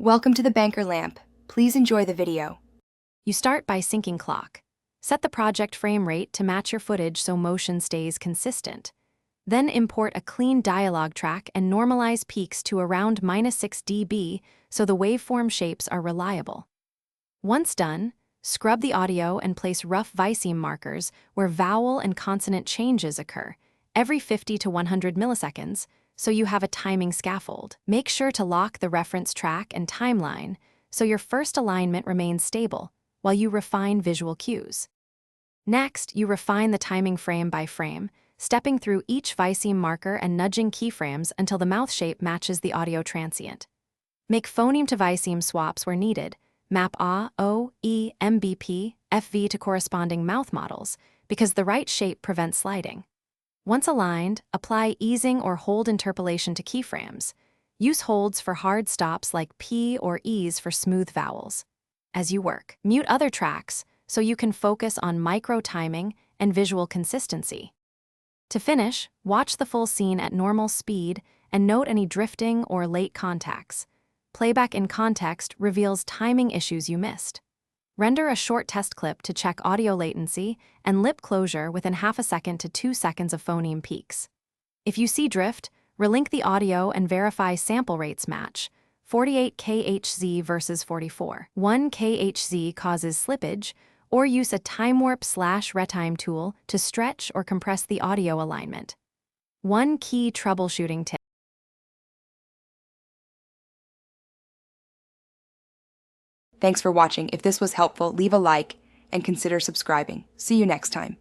Welcome to the Banker Lamp. Please enjoy the video. You start by syncing clock. Set the project frame rate to match your footage so motion stays consistent. Then import a clean dialogue track and normalize peaks to around -6 dB so the waveform shapes are reliable. Once done, scrub the audio and place rough viseam markers where vowel and consonant changes occur, every 50 to 100 milliseconds, so you have a timing scaffold. Make sure to lock the reference track and timeline so your first alignment remains stable while you refine visual cues. Next, you refine the timing frame by frame, stepping through each viseam marker and nudging keyframes until the mouth shape matches the audio transient. Make phoneme to viseam swaps where needed. Map A, O, E, MBP, FV to corresponding mouth models because the right shape prevents sliding. Once aligned, apply easing or hold interpolation to keyframes. Use holds for hard stops like P or E's for smooth vowels. As you work, mute other tracks so you can focus on micro timing and visual consistency. To finish, watch the full scene at normal speed and note any drifting or late contacts. Playback in context reveals timing issues you missed. Render a short test clip to check audio latency and lip closure within half a second to 2 seconds of phoneme peaks. If you see drift, relink the audio and verify sample rates match. 48 kHz versus 44. 1 kHz causes slippage, or use a time warp/retime tool to stretch or compress the audio alignment. One key troubleshooting tip. Thanks for watching. If this was helpful, leave a like and consider subscribing. See you next time.